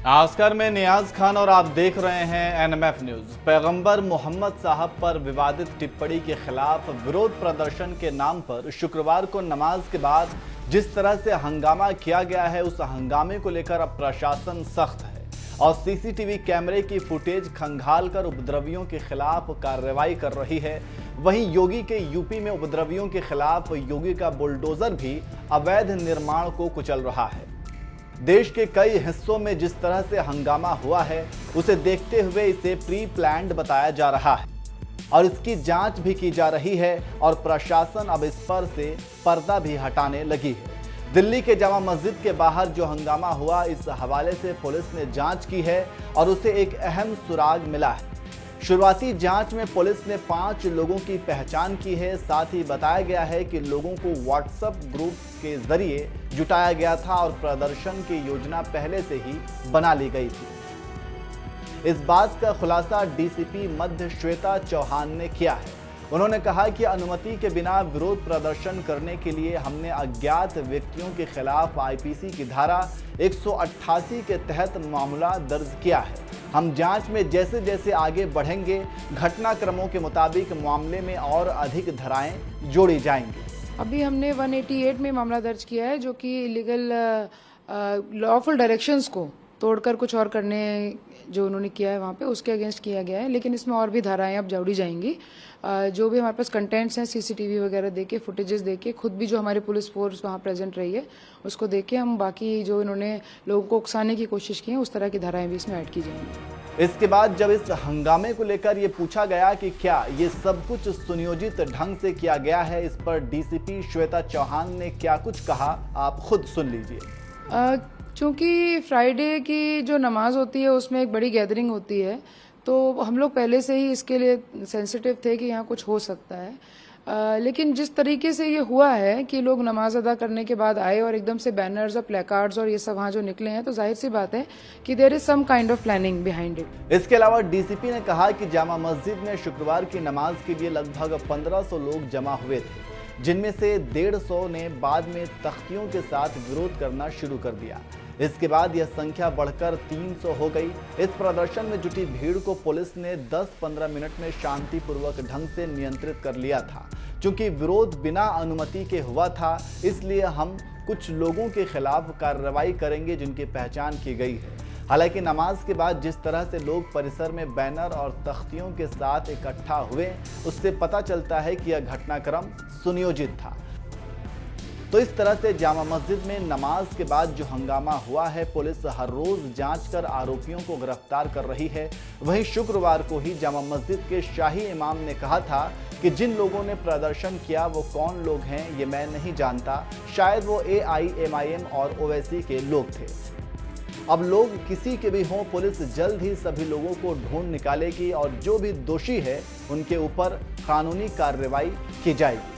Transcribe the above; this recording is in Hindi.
आस्कर में नियाज खान और आप देख रहे हैं एनएमएफ न्यूज। पैगंबर मोहम्मद साहब पर विवादित टिप्पणी के खिलाफ विरोध प्रदर्शन के नाम पर शुक्रवार को नमाज के बाद जिस तरह से हंगामा किया गया है, उस हंगामे को लेकर अब प्रशासन सख्त है और सीसीटीवी कैमरे की फुटेज खंगालकर उपद्रवियों के खिलाफ कार्रवाई कर रही है। वहीं योगी के यूपी में उपद्रवियों के खिलाफ योगी का बुलडोजर भी अवैध निर्माण को कुचल रहा है। देश के कई हिस्सों में जिस तरह से हंगामा हुआ है, उसे देखते हुए इसे प्री प्लान्ड बताया जा रहा है और इसकी जांच भी की जा रही है और प्रशासन अब इस पर से पर्दा भी हटाने लगी है। दिल्ली के जामा मस्जिद के बाहर जो हंगामा हुआ, इस हवाले से पुलिस ने जांच की है और उसे एक अहम सुराग मिला है। शुरुआती जांच में पुलिस ने 5 लोगों की पहचान की है। साथ ही बताया गया है कि लोगों को व्हाट्सएप ग्रुप के जरिए जुटाया गया था और प्रदर्शन की योजना पहले से ही बना ली गई थी। इस बात का खुलासा डीसीपी मध्य श्वेता चौहान ने किया है। उन्होंने कहा कि अनुमति के बिना विरोध प्रदर्शन करने के लिए हमने अज्ञात व्यक्तियों के खिलाफ आईपीसी की धारा 188 के तहत मामला दर्ज किया है। हम जांच में जैसे जैसे आगे बढ़ेंगे, घटनाक्रमों के मुताबिक मामले में और अधिक धाराएं जोड़ी जाएंगी। अभी हमने 188 में मामला दर्ज किया है, जो कि इलीगल लॉफुल डायरेक्शंस को तोड़कर कुछ और करने जो उन्होंने किया है वहाँ पे, उसके अगेंस्ट किया गया है। लेकिन इसमें और भी धाराएं अब जोड़ी जाएंगी। जो भी हमारे पास कंटेंट्स हैं, सीसीटीवी वगैरह देके, फुटेजेस देके, खुद भी जो हमारी पुलिस फोर्स वहाँ प्रेजेंट रही है उसको देके हम बाकी जो इन्होंने लोगों को उकसाने की कोशिश की है, उस तरह की धाराएं भी इसमें ऐड की जाएंगी। इसके बाद जब इस हंगामे को लेकर ये पूछा गया कि क्या ये सब कुछ सुनियोजित ढंग से किया गया है, इस पर डीसीपी श्वेता चौहान ने क्या कुछ कहा, आप खुद सुन लीजिए। चूँकि फ्राइडे की जो नमाज होती है उसमें एक बड़ी गैदरिंग होती है, तो हम लोग पहले से ही इसके लिए सेंसिटिव थे कि यहाँ कुछ हो सकता है। लेकिन जिस तरीके से ये हुआ है कि लोग नमाज अदा करने के बाद आए और एकदम से बैनर्स और प्लेकार्ड्स और ये सब वहाँ जो निकले हैं, तो जाहिर सी बात है कि there is some kind of planning behind it. इसके अलावा डीसीपी ने कहा कि जामा मस्जिद में शुक्रवार की नमाज के लिए लगभग 1500 लोग जमा हुए थे, जिनमें से 150 ने बाद में तख्तियों के साथ विरोध करना शुरू कर दिया। इसके बाद यह संख्या बढ़कर 300 हो गई। इस प्रदर्शन में जुटी भीड़ को पुलिस ने 10-15 मिनट में शांतिपूर्वक ढंग से नियंत्रित कर लिया था। चूंकि विरोध बिना अनुमति के हुआ था, इसलिए हम कुछ लोगों के खिलाफ कार्रवाई करेंगे जिनकी पहचान की गई है। हालांकि नमाज के बाद जिस तरह से लोग परिसर में बैनर और तख्तियों के साथ इकट्ठा हुए, उससे पता चलता है कि यह घटनाक्रम सुनियोजित था। तो इस तरह से जामा मस्जिद में नमाज के बाद जो हंगामा हुआ है, पुलिस हर रोज जांच कर आरोपियों को गिरफ्तार कर रही है। वहीं शुक्रवार को ही जामा मस्जिद के शाही इमाम ने कहा था कि जिन लोगों ने प्रदर्शन किया वो कौन लोग हैं ये मैं नहीं जानता, शायद वो AIMIM और ओवैसी के लोग थे। अब लोग किसी के भी हों, पुलिस जल्द ही सभी लोगों को ढूंढ निकालेगी और जो भी दोषी है उनके ऊपर कानूनी कार्रवाई की जाएगी।